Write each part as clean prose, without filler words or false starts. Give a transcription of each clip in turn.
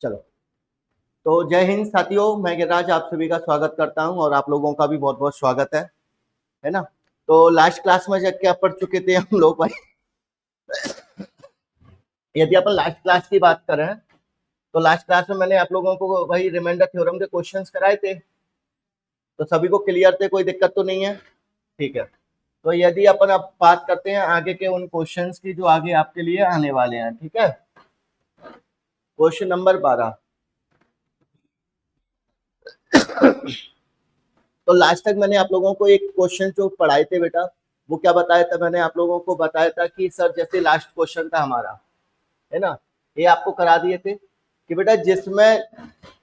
चलो, तो जय हिंद साथियों, मैं गिरिराज आप सभी का स्वागत करता हूं और आप लोगों का भी बहुत बहुत स्वागत है ना। तो लास्ट क्लास में जब क्या पढ़ चुके थे हम लोग भाई। यदि अपन लास्ट क्लास की बात करें तो लास्ट क्लास में मैंने आप लोगों को भाई रिमाइंडर थ्योरम के क्वेश्चंस कराए थे, तो सभी को क्लियर थे, कोई दिक्कत तो नहीं है। ठीक है, तो यदि अपन अब बात करते हैं आगे के उन क्वेश्चंस की जो आगे आपके लिए आने वाले हैं। ठीक है, क्वेश्चन नंबर 12। तो लास्ट तक मैंने आप लोगों को एक क्वेश्चन जो पढ़ाए थे बेटा, वो क्या बताया था, मैंने आप लोगों को बताया था कि सर जैसे लास्ट क्वेश्चन था हमारा, है ना, ये आपको करा दिए थे कि बेटा जिसमें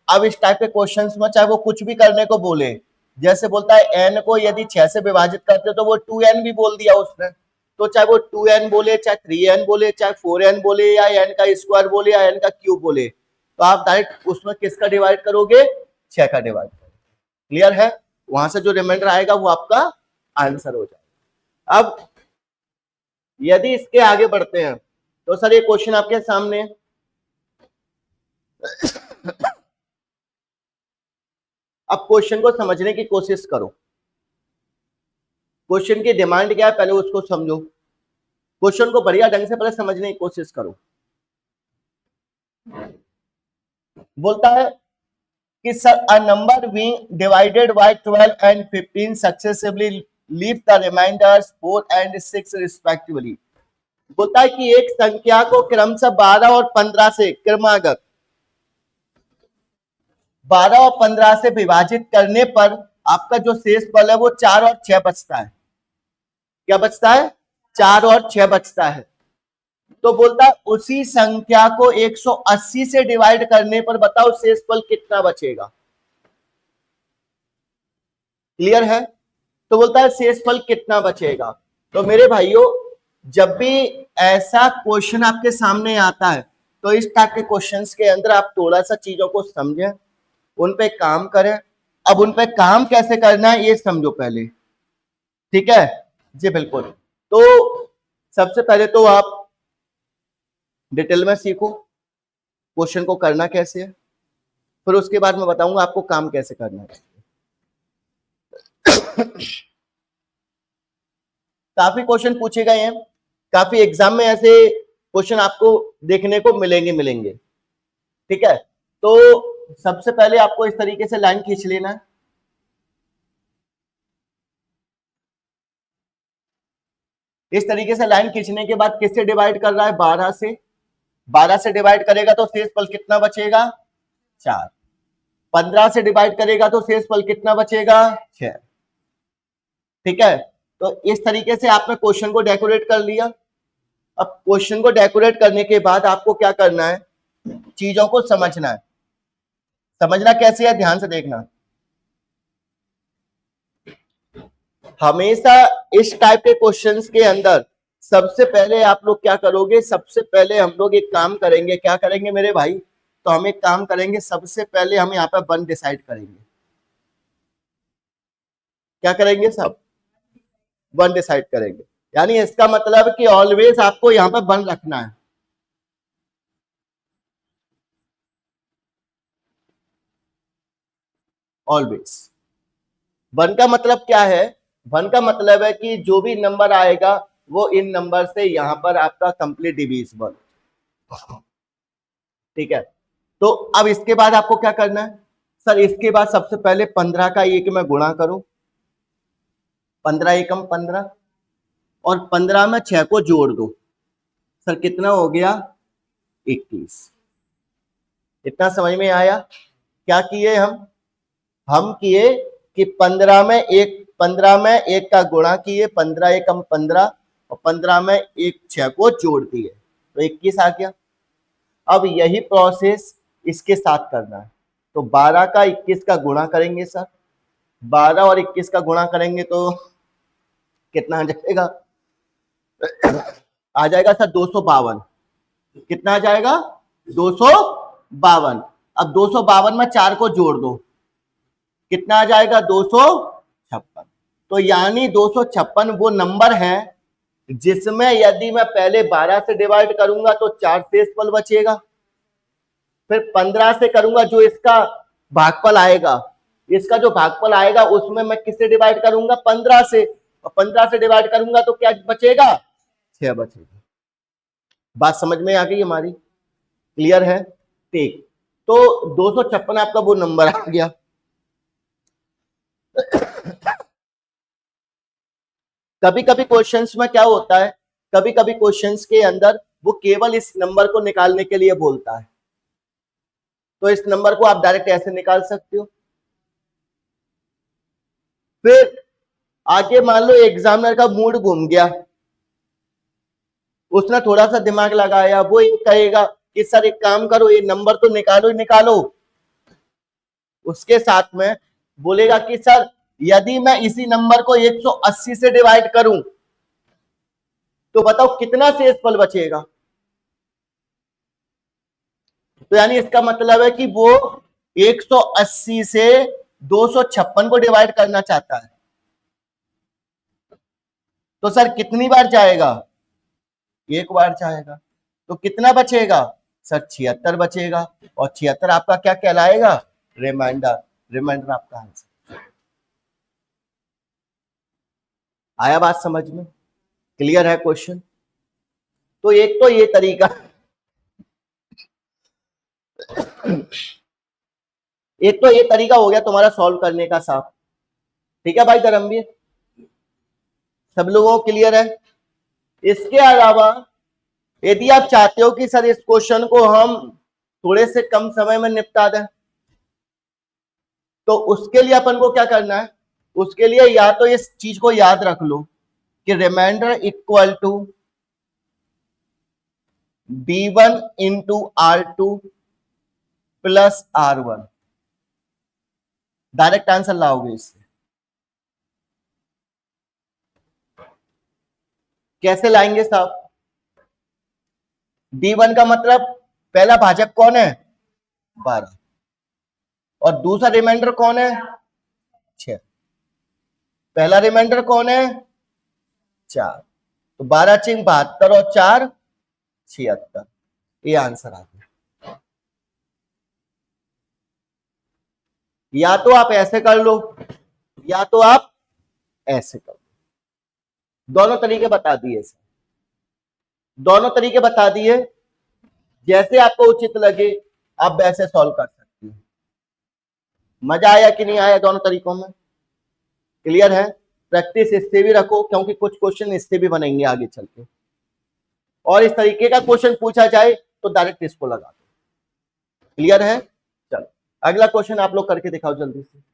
अब इस टाइप के क्वेश्चंस में चाहे वो कुछ भी करने को बोले, जैसे बोलता है n को यदि 6 से विभाजित करते तो वो 2n भी बोल दिया उसने, तो चाहे वो 2n बोले, चाहे 3n बोले, चाहे 4n बोले, या n का स्क्वायर बोले, या n का क्यूब बोले, तो आप डायरेक्ट उसमें किसका डिवाइड करोगे, 6 का डिवाइड करोगे। क्लियर है, वहां से जो रिमाइंडर आएगा वो आपका आंसर हो जाएगा। अब यदि इसके आगे बढ़ते हैं तो सर ये क्वेश्चन आपके सामने है। अब क्वेश्चन को समझने की कोशिश करो, क्वेश्चन की डिमांड क्या है पहले उसको समझो, क्वेश्चन को बढ़िया ढंग से पहले समझने की कोशिश करो। बोलता है कि sir a number being divided by 12 and 15 successively leave the remainders 4 and 6 respectively. बोलता है कि एक संख्या को क्रमशः 12 और 15 से क्रमागत 12 और 15 से विभाजित करने पर आपका जो शेष फल है वो 4 और 6 बचता है। क्या बचता है, 4 और 6 बचता है। तो बोलता है उसी संख्या को 180 से डिवाइड करने पर बताओ शेष फल कितना बचेगा। क्लियर है, तो बोलता है शेष फल कितना बचेगा। तो मेरे भाइयों जब भी ऐसा क्वेश्चन आपके सामने आता है तो इस टाइप के क्वेश्चंस के अंदर आप थोड़ा सा चीजों को समझें, उन पे काम करें। अब उन पे काम कैसे करना है ये समझो पहले, ठीक है जी, बिल्कुल। तो सबसे पहले तो आप डिटेल में सीखो क्वेश्चन को करना कैसे है, फिर उसके बाद मैं बताऊंगा आपको काम कैसे करना है। काफी क्वेश्चन पूछे गए हैं, काफी एग्जाम में ऐसे क्वेश्चन आपको देखने को मिलेंगे। ठीक है, तो सबसे पहले आपको इस तरीके से लाइन खींच लेना है। इस तरीके से लाइन खींचने के बाद किससे डिवाइड कर रहा है, 12 से। 12 से डिवाइड करेगा तो शेष फल कितना बचेगा, 4। 15 से डिवाइड करेगा तो शेष फल कितना बचेगा, 6। ठीक है, तो इस तरीके से आपने क्वेश्चन को डेकोरेट कर लिया। अब क्वेश्चन को डेकोरेट करने के बाद आपको क्या करना है, चीजों को समझना है। समझना कैसे है, ध्यान से देखना। हमेशा इस टाइप के क्वेश्चंस के अंदर सबसे पहले आप लोग क्या करोगे, सबसे पहले हम लोग एक काम करेंगे। क्या करेंगे मेरे भाई, तो हम एक काम करेंगे, सबसे पहले हम यहाँ पर 1 डिसाइड करेंगे। क्या करेंगे सब, 1 डिसाइड करेंगे। यानी इसका मतलब कि ऑलवेज आपको यहाँ पर 1 रखना है। ऑलवेज 1 का मतलब क्या है, 1 का मतलब है कि जो भी नंबर आएगा वो इन नंबर से यहाँ पर आपका कंप्लीट डिविजिबल। ठीक है, तो अब इसके बाद आपको क्या करना है, सर इसके बाद सबसे पहले 15 का 1 में गुणा करो, 15 एकम 15, और 15 में 6 को जोड़ दो। सर कितना हो गया, 21। इतना समझ में आया। क्या किए हम किए कि 15 में 1 का गुणा किए, 15 एकम 15, और 15 में 1 6 को जोड़ दिए तो 21 आ गया। अब यही प्रोसेस इसके साथ करना है, तो 12 का 21 का गुणा करेंगे सर, 12 और 21 का गुणा करेंगे तो कितना आ जाएगा, आ जाएगा सर 252। कितना आ जाएगा, 252। अब 252 में 4 को जोड़ दो, कितना आ जाएगा, 256। तो यानी 256 वो नंबर है जिसमें यदि मैं पहले 12 से डिवाइड करूंगा तो 4 शेष फल बचेगा। फिर 15 से करूंगा, जो इसका भागफल आएगा, इसका जो भागफल आएगा उसमें मैं किससे डिवाइड करूंगा, 15 से, और 15 से डिवाइड करूंगा तो क्या बचेगा, 6 बचेगा। बात समझ में आ गई हमारी, क्लियर है? ठीक, तो 256 आपका वो नंबर आ गया। कभी कभी क्वेश्चंस में क्या होता है, कभी कभी क्वेश्चंस के अंदर वो केवल इस नंबर को निकालने के लिए बोलता है, तो इस नंबर को आप डायरेक्ट ऐसे निकाल सकते हो। फिर आगे मान लो एग्जामिनर का मूड घूम गया, उसने थोड़ा सा दिमाग लगाया, वो ये कहेगा कि सर एक काम करो, ये नंबर तो निकालो ही निकालो, उसके साथ में बोलेगा कि सर यदि मैं इसी नंबर को 180 से डिवाइड करूं तो बताओ कितना शेषफल बचेगा। तो यानी इसका मतलब है कि वो 180 से 256 को डिवाइड करना चाहता है। तो सर कितनी बार जाएगा, एक बार जाएगा, तो कितना बचेगा सर, 76 बचेगा, और 76 आपका क्या कहलाएगा, रिमाइंडर, रिमाइंडर आपका आंसर। आया बात समझ में, क्लियर है क्वेश्चन? तो एक तो ये तरीका, एक तो ये तरीका हो गया तुम्हारा सॉल्व करने का साफ, ठीक है भाई धर्मवीर, सब लोगों को क्लियर है? इसके अलावा यदि आप चाहते हो कि सर इस क्वेश्चन को हम थोड़े से कम समय में निपटा दें, तो उसके लिए अपन को क्या करना है, उसके लिए या तो इस चीज को याद रख लो कि remainder equal to B1 into R2 plus R1, direct answer लाओगे इससे। कैसे लाएंगे साहब, D1 का मतलब पहला भाजक कौन है, 12, और दूसरा रिमाइंडर कौन है, 6, पहला रिमाइंडर कौन है, 4, तो 12 चिंग 72 और 4 76, ये आंसर आ गया। या तो आप ऐसे कर लो, या तो आप ऐसे कर लो, दोनों तरीके बता दिए, दोनों तरीके बता दिए, जैसे आपको उचित लगे आप वैसे सॉल्व कर सकते हैं। मजा आया कि नहीं आया दोनों तरीकों में, क्लियर है? प्रैक्टिस इससे भी रखो, क्योंकि कुछ क्वेश्चन इससे भी बनेंगे आगे चल के, और इस तरीके का क्वेश्चन पूछा जाए तो डायरेक्ट इसको लगा दो, क्लियर है? चलो अगला क्वेश्चन आप लोग करके दिखाओ जल्दी से।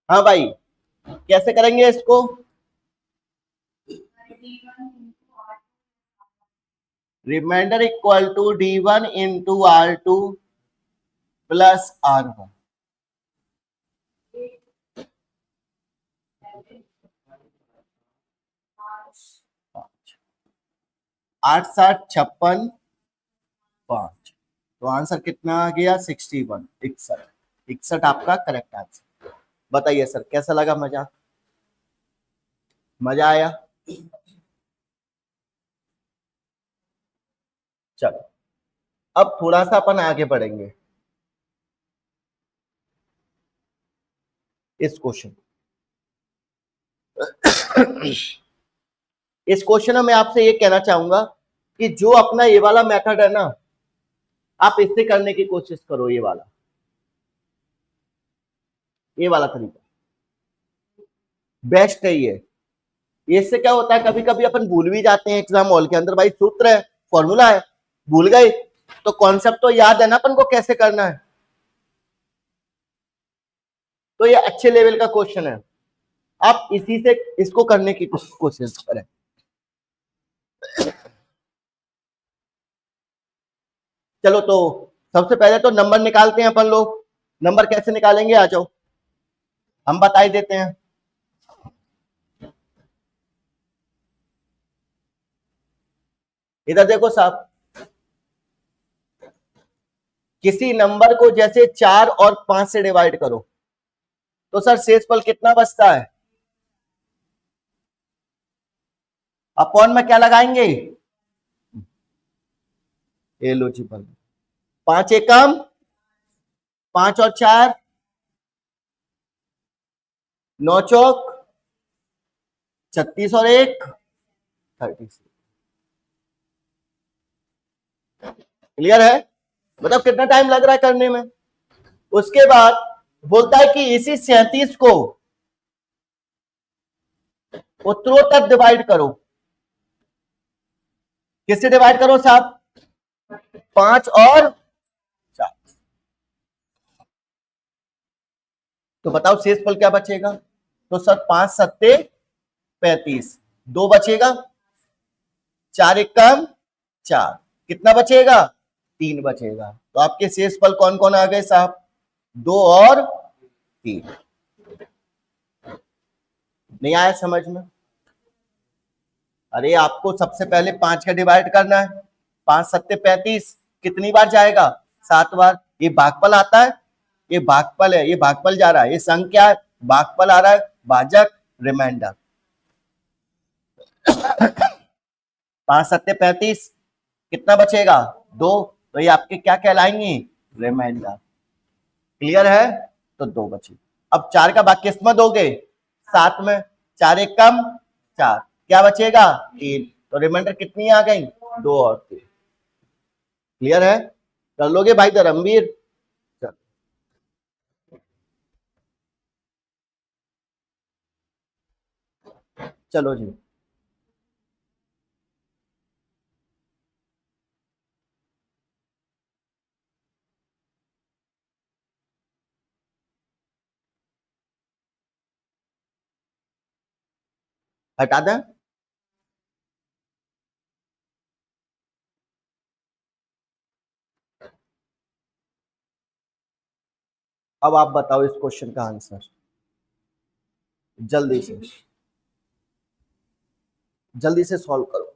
हाँ भाई, कैसे करेंगे इसको, remainder equal to D1 into R2 plus R1, 8 7 56 5, तो आंसर कितना आ गया, 61, 61, 61 आपका करेक्ट आंसर। बताइए सर कैसा लगा, मजा, मजा आया? चलो अब थोड़ा सा अपन आगे बढ़ेंगे इस क्वेश्चन, इस क्वेश्चन में मैं आपसे ये कहना चाहूंगा कि जो अपना ये वाला मेथड है ना, आप इससे करने की कोशिश करो, ये वाला तरीका बेस्ट है ये। इससे क्या होता है, कभी कभी अपन भूल भी जाते हैं एग्जाम हॉल के अंदर, भाई सूत्र है, फॉर्मूला है, भूल गए, तो कॉन्सेप्ट तो याद है ना अपन को कैसे करना है। तो ये अच्छे लेवल का क्वेश्चन है, आप इसी से इसको करने की कोशिश करें। चलो तो सबसे पहले तो नंबर निकालते हैं अपन लोग। नंबर कैसे निकालेंगे, आ जाओ हम बता ही देते हैं। इधर देखो साहब, किसी नंबर को जैसे 4 और 5 से डिवाइड करो तो सर शेषफल कितना बचता है, अपॉन में क्या लगाएंगे, एलोजिबल। 5 एकम 5 और 4 9 चौक 36 और 1 36। क्लियर है, मतलब कितना टाइम लग रहा है करने में। उसके बाद बोलता है कि इसी 37 को उत्तरों तक डिवाइड करो। किससे डिवाइड करो साहब, 5 और 4। तो बताओ शेषफल क्या बचेगा, तो सर 5 सत्ते 35, 2 बचेगा, 4 एकम 4, कितना बचेगा, 3 बचेगा। तो आपके शेषफल कौन कौन आ गए साहब, 2 और 3। नहीं आया समझ में, अरे आपको सबसे पहले 5 का डिवाइड करना है, 5 सत्ते 35, कितनी बार जाएगा, 7 बार। ये भागफल आता है, ये भागफल है, ये भागफल जा रहा है, ये संख्या है, भागफल आ रहा है, भाजक रिमाइंडर। 5 सत्ते 35, कितना बचेगा, 2, तो ये आपके क्या कहलाएंगे, रिमाइंडर। क्लियर है, तो 2 बचे। अब 4 का भाग किस में दोगे, 7 में, 4 एक कम 4, क्या बचेगा, 3, तो रिमाइंडर कितनी आ गई, 2 और 3। क्लियर है, कर लोगे भाई धर्मवीर, चलो जी। हटा दें, अब आप बताओ इस क्वेश्चन का आंसर जल्दी से, जल्दी से सॉल्व करो।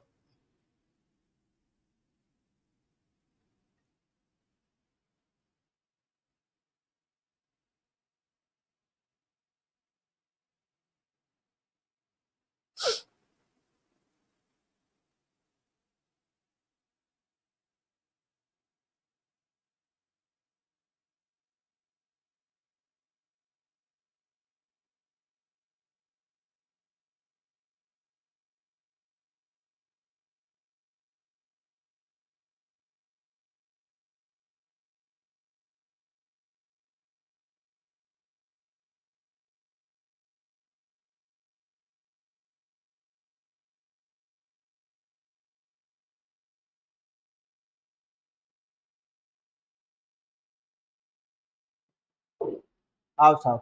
आओ साहब,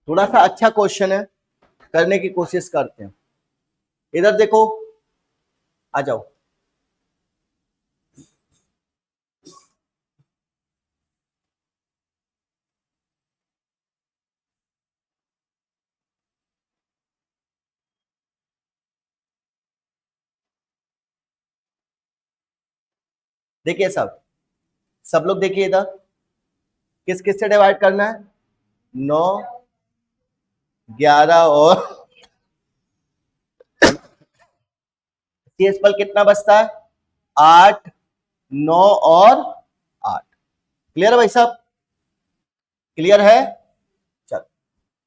थोड़ा सा अच्छा क्वेश्चन है, करने की कोशिश करते हैं। इधर देखो, आ जाओ। देखिए साहब, सब लोग देखिए इधर, किस किस से डिवाइड करना है, 9 11 और शेषफल कितना बचता है, 8 9 और 8। क्लियर है भाई साहब, क्लियर है। चल,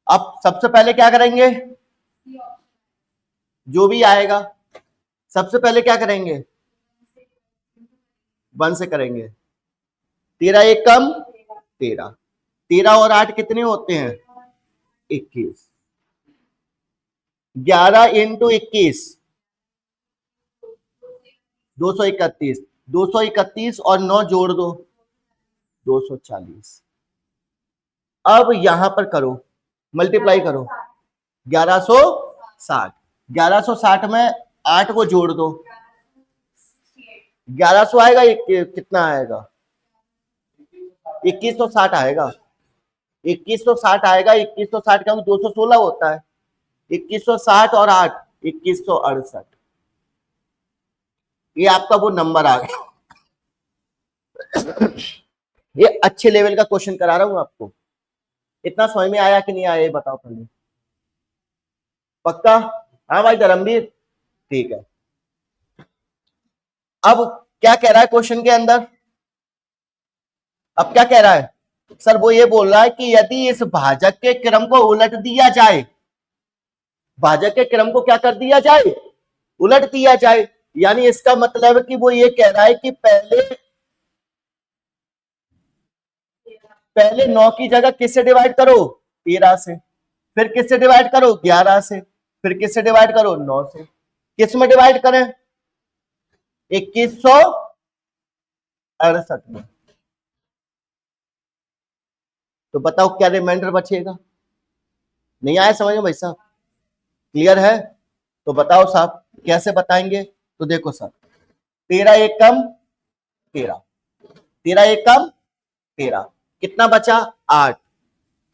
अब सबसे पहले क्या करेंगे, जो भी आएगा सबसे पहले क्या करेंगे, 1 से करेंगे। 13 एक कम 13, 13 और 8 कितने होते हैं, 21। 11 इंटू 21 231, 231 और 9 जोड़ दो 240। अब यहां पर करो, मल्टीप्लाई करो 1160। 1160 में 8 को जोड़ दो 1100 आएगा। कितना आएगा? 2160 आएगा। 2160 आएगा। 2160 का 216 होता है। 2160 और 8 2168। ये आपका वो नंबर आ गया। ये अच्छे लेवल का क्वेश्चन करा रहा हूं आपको। इतना समझ में आया कि नहीं आया ये बताओ पहले। पक्का? हाँ भाई धर्मवीर, ठीक है। अब क्या कह रहा है क्वेश्चन के अंदर? अब क्या कह रहा है सर? वो ये बोल रहा है कि यदि इस भाजक के क्रम को उलट दिया जाए, भाजक के क्रम को क्या कर दिया जाए? उलट दिया जाए। यानी इसका मतलब है कि वो ये कह रहा है कि पहले 9 की जगह किससे डिवाइड करो? 13 से। फिर किससे डिवाइड करो? 11 से। फिर किससे डिवाइड करो? 9 से। किस में डिवाइड करें? 2168 में। तो बताओ क्या रिमाइंडर बचेगा? नहीं आया समझ में भाई साहब? क्लियर है? तो बताओ साहब कैसे बताएंगे? तो देखो सर, 13 एक कम 13, 13 एक कम 13, कितना बचा? 8।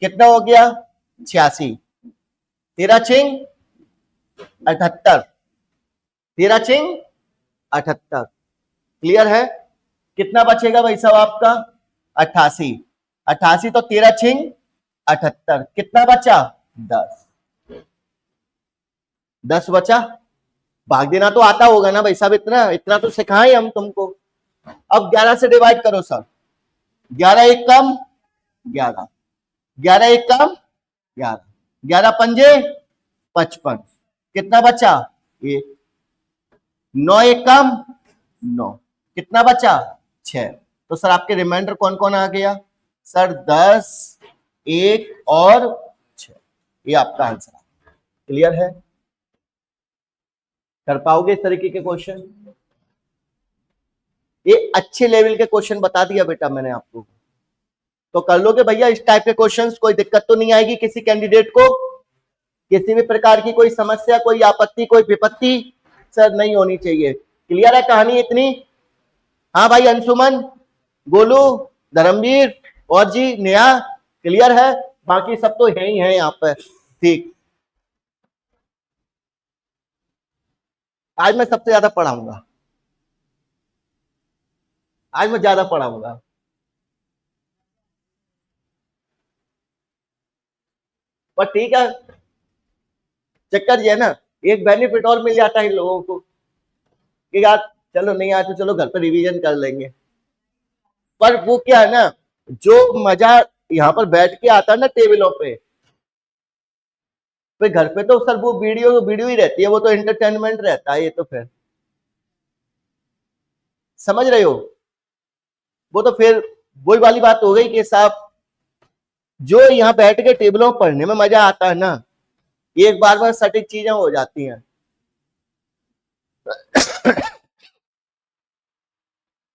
कितना हो गया? 86। 13 छिंग 78, 13 छिंग 78। क्लियर है? कितना बचेगा भाई साहब आपका? 88। 88 तो 13 छिंग 78, कितना बचा? 10। 10 बचा। भाग देना तो आता होगा ना भाई साहब? इतना इतना तो सिखाए हम तुमको। अब 11 से डिवाइड करो सर। 11 एक कम 11, 11 एक कम 11, 11 पंजे 55, कितना बचा? 1। 9 एक कम 9, कितना बचा? 6। तो सर आपके रिमाइंडर कौन कौन आ गया? सर 10, 1 और 6। ये आपका आंसर है। क्लियर है? कर पाओगे इस तरीके के क्वेश्चन? ये अच्छे लेवल के क्वेश्चन बता दिया बेटा मैंने आपको। तो कर लोगे भैया इस टाइप के क्वेश्चंस? कोई दिक्कत तो नहीं आएगी किसी कैंडिडेट को? किसी भी प्रकार की कोई समस्या, कोई आपत्ति, कोई विपत्ति सर नहीं होनी चाहिए। क्लियर है कहानी इतनी? हाँ भाई अंशुमन, गोलू, धर्मवीर और जी नेहा, क्लियर है? बाकी सब तो है ही है यहाँ पर। ठीक, आज मैं सबसे ज्यादा पढ़ाऊंगा। आज मैं ज्यादा पढ़ाऊंगा। पर ठीक है, चक्कर ये है ना, एक बेनिफिट और मिल जाता है इन लोगों को कि यार चलो नहीं आए तो चलो घर पर रिवीजन कर लेंगे। पर वो क्या है ना, जो मजा यहाँ पर बैठ के आता है ना टेबलों पे, फिर घर पे तो सर वो वीडियो वीडियो ही रहती है, वो तो एंटरटेनमेंट रहता है। ये तो फिर समझ रहे हो? वो तो फिर वही वाली बात हो गई कि साहब जो यहाँ बैठ के टेबलों पर पढ़ने में मजा आता है ना, एक बार बार सटीक चीजें हो जाती हैं।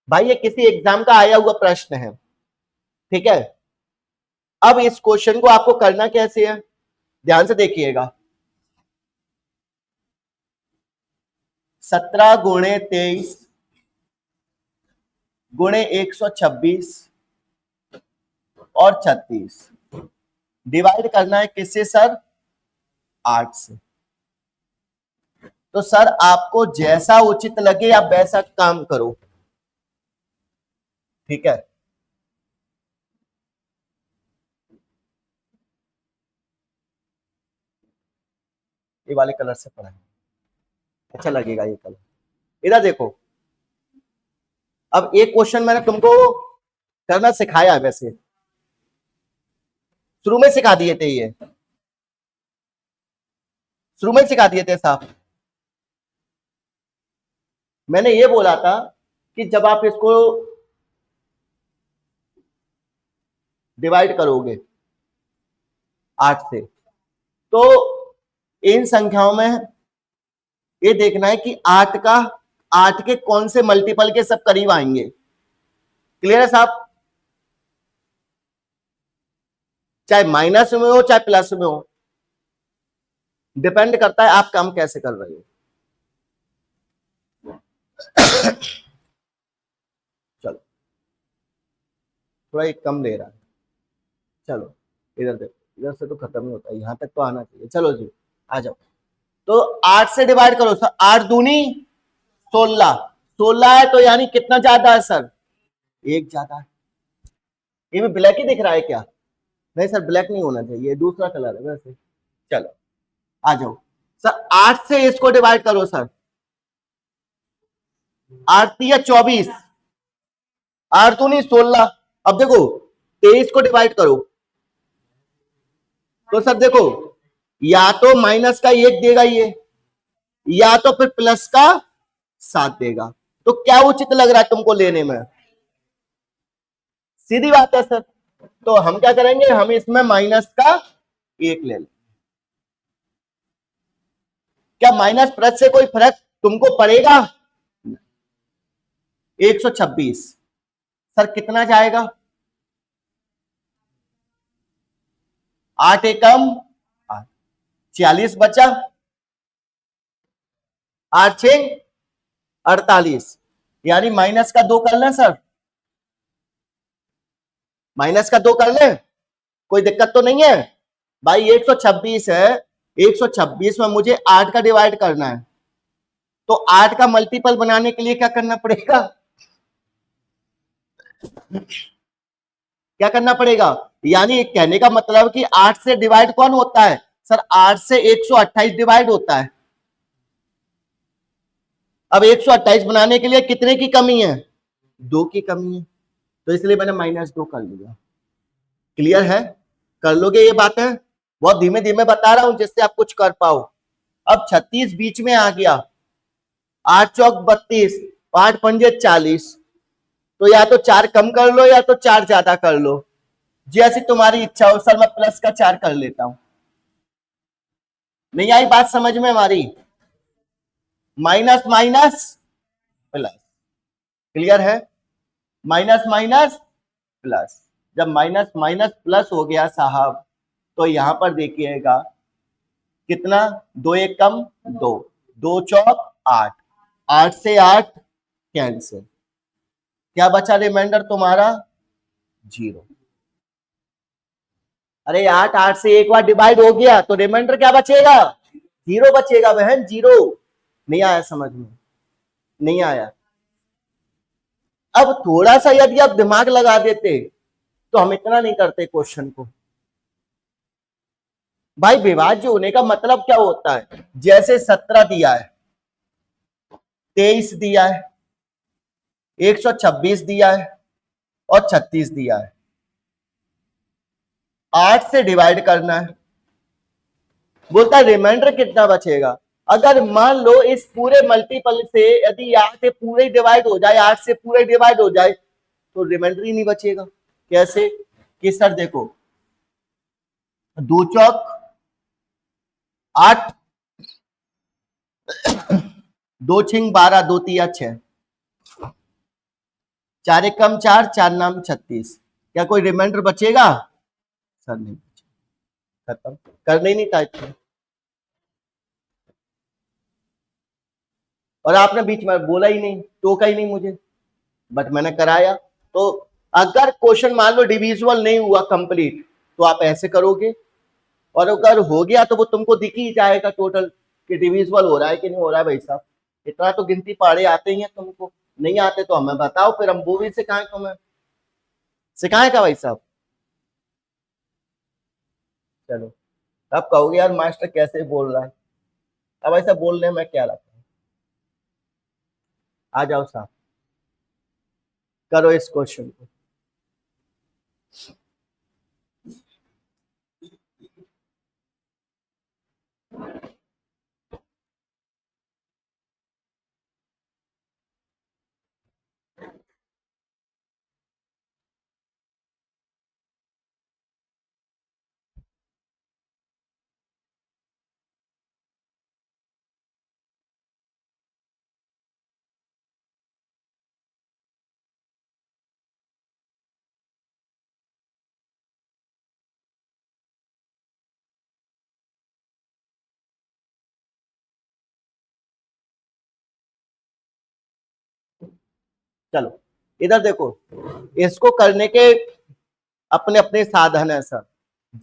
भाई ये किसी एग्जाम का आया हुआ प्रश्न है, ठीक है? अब इस क्वेश्चन को आपको करना कैसे है, ध्यान से देखिएगा। 17 गुणे 23 गुणे 126 और 36 डिवाइड करना है किससे सर? 8 से। तो सर आपको जैसा उचित लगे आप वैसा काम करो, ठीक है? ये वाले कलर से पढ़ाएं, अच्छा लगेगा ये कलर। इधर देखो, अब एक क्वेश्चन मैंने तुमको करना सिखाया है, वैसे शुरू में सिखा दिए थे, ये शुरू में सिखा दिए थे साहब। मैंने ये बोला था कि जब आप इसको डिवाइड करोगे 8 से, तो इन संख्याओं में ये देखना है कि 8 के कौन से मल्टीपल के सब करीब आएंगे। क्लियर है साहब? चाहे माइनस में हो चाहे प्लस में हो, डिपेंड करता है आप काम कैसे कर रहे हो। चलो थोड़ा एक कम ले रहा है, चलो इधर देखो, इधर से तो खत्म ही होता है, यहां तक तो आना चाहिए। चलो जी आ जाओ। तो 8 से डिवाइड करो सर, 8 दूनी 16, 16 है तो यानी कितना ज्यादा है सर, एक ज्यादा है। ये भी ब्लैक ही दिख रहा है क्या? नहीं सर ब्लैक नहीं होना चाहिए, दूसरा कलर है वैसे। चलो आ जाओ सर, 8 से इसको डिवाइड करो सर, 8 या 24, 8 दूनी 16। अब देखो 23 को डिवाइड करो, तो सर देखो या तो माइनस का 1 देगा ये, या तो फिर प्लस का 7 देगा। तो क्या उचित लग रहा है तुमको लेने में? सीधी बात है सर। तो हम क्या करेंगे, हम इसमें माइनस का 1 ले लें। क्या माइनस प्लस से कोई फर्क तुमको पड़ेगा? 126 सर कितना जाएगा? 8 एकम 8, 46 बचा, 8 6 48, यानी माइनस का 2 कर लें सर, माइनस का 2 कर लें, कोई दिक्कत तो नहीं है भाई। 126 है, 126 में मुझे 8 का डिवाइड करना है, तो 8 का मल्टीपल बनाने के लिए क्या करना पड़ेगा, क्या करना पड़ेगा? यानी कहने का मतलब कि 8 से डिवाइड कौन होता है सर, 8 से 128 डिवाइड होता है। अब 128 बनाने के लिए कितने की कमी है, 2 की कमी है, तो इसलिए मैंने -2 कर लिया। क्लियर है? कर लोगे ये बातें? बहुत धीमे धीमे बता रहा हूं जिससे आप कुछ कर पाओ। अब 36 बीच में आ गया, 8 चौक 32, 8 पंजे 40, तो या तो 4 कम कर लो या तो 4 ज्यादा कर लो, जैसी तुम्हारी इच्छा हो। सर मैं प्लस का 4 कर लेता हूं। नहीं आई बात समझ में हमारी? माइनस माइनस प्लस, क्लियर है? माइनस माइनस प्लस, जब माइनस माइनस प्लस हो गया साहब, तो यहां पर देखिएगा कितना, 2 एक कम 2, 2 चौक 8, 8 से 8 कैंसिल, क्या बचा रिमाइंडर तुम्हारा, 0। अरे 8 8 से एक बार डिवाइड हो गया तो रिमाइंडर क्या बचेगा, 0 बचेगा बहन, 0। नहीं आया समझ में? नहीं आया? अब थोड़ा सा यदि आप दिमाग लगा देते तो हम इतना नहीं करते क्वेश्चन को। भाई विभाज्य होने का मतलब क्या होता है, जैसे 17 दिया है, 23 दिया है, 126 दिया है और 36 दिया है, 8 से डिवाइड करना है, बोलता है रिमाइंडर कितना बचेगा। अगर मान लो इस पूरे मल्टीपल से यदि 8 से पूरे डिवाइड हो जाए, 8 से पूरे डिवाइड हो जाए, तो रिमाइंडर ही नहीं बचेगा। कैसे कि सर देखो, 2 चौक 8, 2 छिंग 12, 2 तिया 6, 4 एक कम 4, 4 नाम 36, क्या कोई रिमाइंडर बचेगा? सर नहीं, खत्म, करने ही नहीं था इतना। और आपने बीच में बोला ही नहीं, टोका ही नहीं मुझे, बट मैंने कराया। तो अगर क्वेश्चन मान लो डिविजिबल नहीं हुआ कंप्लीट, तो आप ऐसे करोगे, और अगर हो गया तो वो तुमको दिख ही जाएगा टोटल कि डिविजिबल हो रहा है कि नहीं हो रहा है। भाई साहब इतना तो गिनती पहाड़े आते ही हैं, तुमको नहीं आते तो हमें बताओ, फिर हम वो भी सिखाएं तुम्हें, सिखाएगा भाई साहब। चलो अब कहोगे यार मास्टर कैसे बोल रहा है, अब ऐसा बोलने में क्या लगता है। आ जाओ साहब, करो इस क्वेश्चन को। चलो इधर देखो, इसको करने के अपने अपने साधन है सर,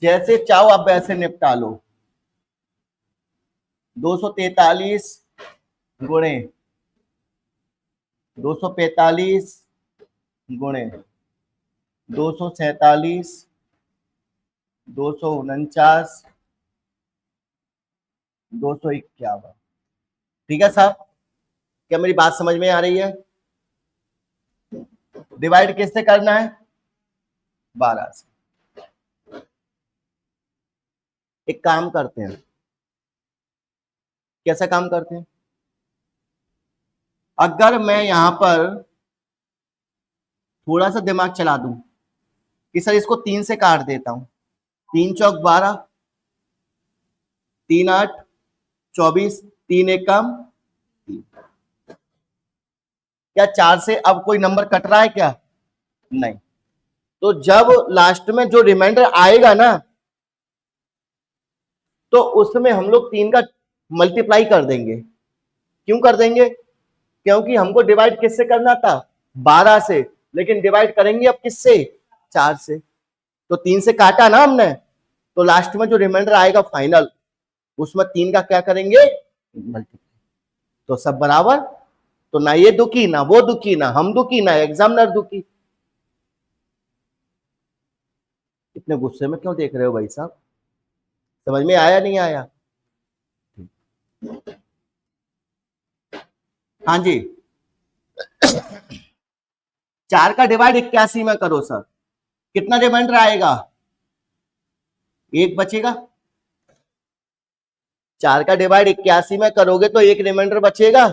जैसे चाहो आप वैसे निपटा लो। 243 गुणे 245 गुणे 247 249 251। ठीक है साहब, क्या मेरी बात समझ में आ रही है? डिवाइड किससे करना है? 12 से। एक काम करते हैं, कैसा काम करते हैं, अगर मैं यहां पर थोड़ा सा दिमाग चला दूं कि सर इसको 3 से काट देता हूं, 3 चौक 12, 3 8 24, 3 1 कम 3। क्या 4 से अब कोई नंबर कट रहा है क्या? नहीं। तो जब लास्ट में जो रिमाइंडर आएगा ना, तो उसमें हम लोग 3 का मल्टीप्लाई कर देंगे। क्यों कर देंगे? क्योंकि हमको डिवाइड किससे करना था? 12 से, लेकिन डिवाइड करेंगे अब किससे? 4 से। तो 3 से काटा ना हमने, तो लास्ट में जो रिमाइंडर आएगा फाइनल, उसमें 3 का क्या करेंगे? मल्टीप्लाई। तो सब बराबर। तो ना ये दुखी, ना वो दुखी, ना हम दुखी, ना एग्जामिनर दुखी। इतने गुस्से में क्यों देख रहे हो भाई साहब? समझ में आया नहीं आया? हाँ जी। 4 का डिवाइड 81 में करो सर, कितना रिमाइंडर आएगा? 1 बचेगा। 4 का डिवाइड 81 में करोगे तो 1 रिमाइंडर बचेगा।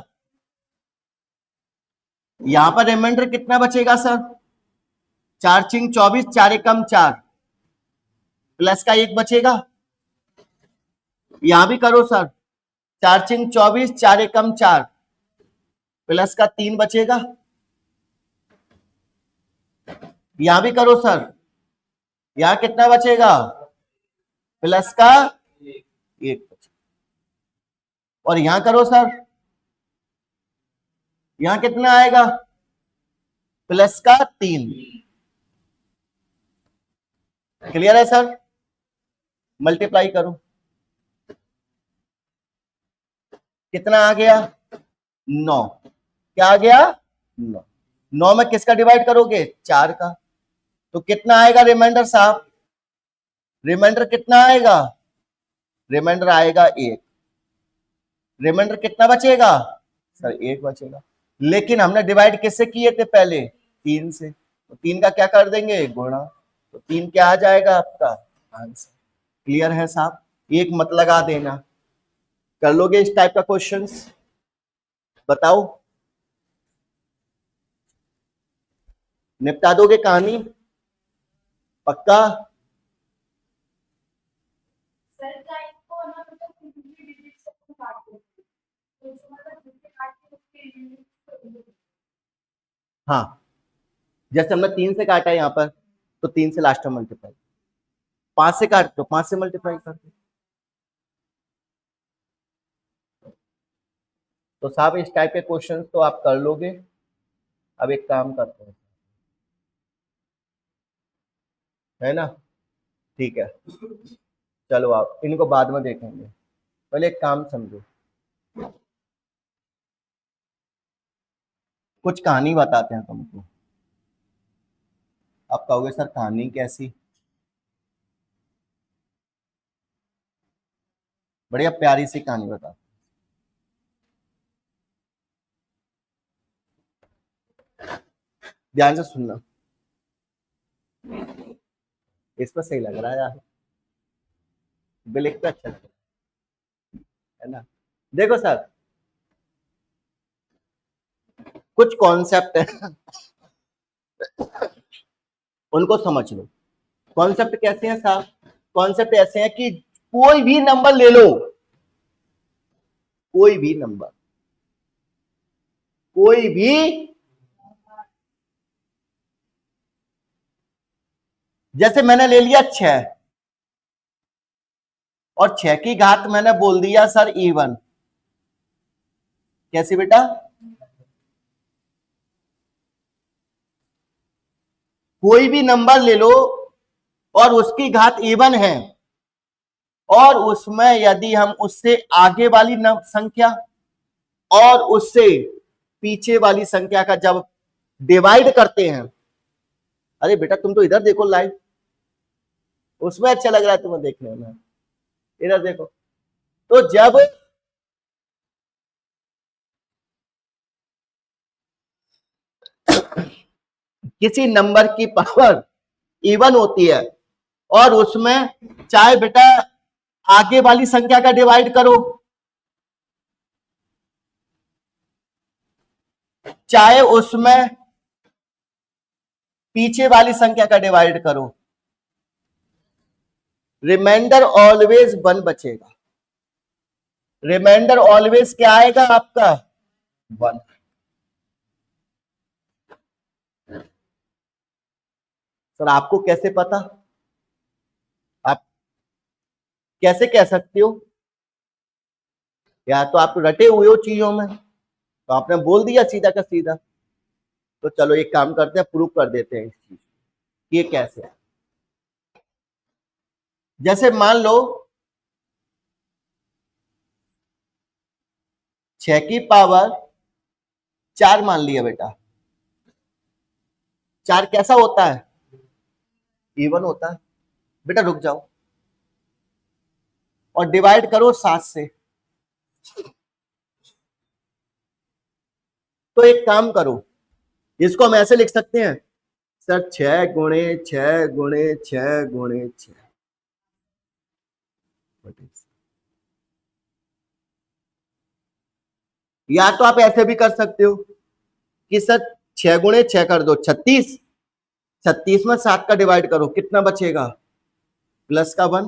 यहां पर रिमाइंडर कितना बचेगा सर? 4 चिंग 24, 4 एकम 4, प्लस का 1 बचेगा। यहां भी करो सर, 4 चिंग 24, 4 एकम 4, प्लस का 3 बचेगा। यहां भी करो सर, यहां कितना बचेगा? प्लस का 1 बचेगा। और यहां करो सर, यहां कितना आएगा? प्लस का 3। क्लियर है सर? मल्टीप्लाई करो, कितना आ गया? 9। क्या आ गया? 9। 9 में किसका डिवाइड करोगे? 4 का। तो कितना आएगा रिमाइंडर साहब? रिमाइंडर कितना आएगा? रिमाइंडर आएगा 1। रिमाइंडर कितना बचेगा? सर 1 बचेगा। लेकिन हमने डिवाइड किससे किए थे पहले? 3 से। तो 3 का क्या कर देंगे? गुणा। तो 3 क्या आ जाएगा आपका? आंसर। क्लियर है साहब? एक मत लगा देना। कर लोगे इस टाइप का क्वेश्चंस? बताओ, निपटा दोगे कहानी? पक्का? हाँ, जैसे हमने 3 से काटा है यहाँ पर, तो 3 से लास्ट में मल्टीप्लाई, 5 से काट तो 5 से मल्टीप्लाई कर दो। तो साहब इस टाइप के क्वेश्चंस तो आप कर लोगे। अब एक काम करते हैं, है ना? ठीक है, चलो आप इनको बाद में देखेंगे, पहले एक काम समझो। कुछ कहानी बताते हैं तुमको। आप कहोगे सर कहानी कैसी? बढ़िया प्यारी सी कहानी बताते हैं। ध्यान से सुनना, इस पर सही लग रहा है यार, ब्लैक पे अच्छा लग रहा है ना? देखो सर, कुछ कॉन्सेप्ट है, उनको समझ लो। कॉन्सेप्ट कैसे हैं साहब? कॉन्सेप्ट ऐसे हैं कि कोई भी नंबर ले लो, कोई भी नंबर, कोई भी, जैसे मैंने ले लिया 6 और 6 की घात मैंने बोल दिया सर इवन। कैसे बेटा? कोई भी नंबर ले लो और उसकी घात इवन है, और उसमें यदि हम उससे आगे वाली संख्या और उससे पीछे वाली संख्या का जब डिवाइड करते हैं, अरे बेटा तुम तो इधर देखो लाइव, उसमें अच्छा लग रहा है तुम्हें देखने में, इधर देखो। तो जब किसी नंबर की पावर इवन होती है और उसमें चाहे बेटा आगे वाली संख्या का डिवाइड करो, चाहे उसमें पीछे वाली संख्या का डिवाइड करो, रिमाइंडर ऑलवेज 1 बचेगा। रिमाइंडर ऑलवेज क्या आएगा आपका? 1। सर आपको कैसे पता? आप कैसे कह सकते हो? या तो आप रटे हुए हो चीजों में, तो आपने बोल दिया सीधा का सीधा। तो चलो एक काम करते हैं, प्रूव कर देते हैं इस चीज, ये कैसे है। जैसे मान लो 6 की पावर 4 मान लिया बेटा। 4 कैसा होता है? इवन होता है। बेटा रुक जाओ और डिवाइड करो 7 से। तो एक काम करो, इसको हम ऐसे लिख सकते हैं सर, 6 गुणे 6 गुणे 6 गुणे 6। या तो आप ऐसे भी कर सकते हो कि सर 6 गुणे 6 कर दो 36, 36 में 7 का डिवाइड करो, कितना बचेगा? प्लस का 1।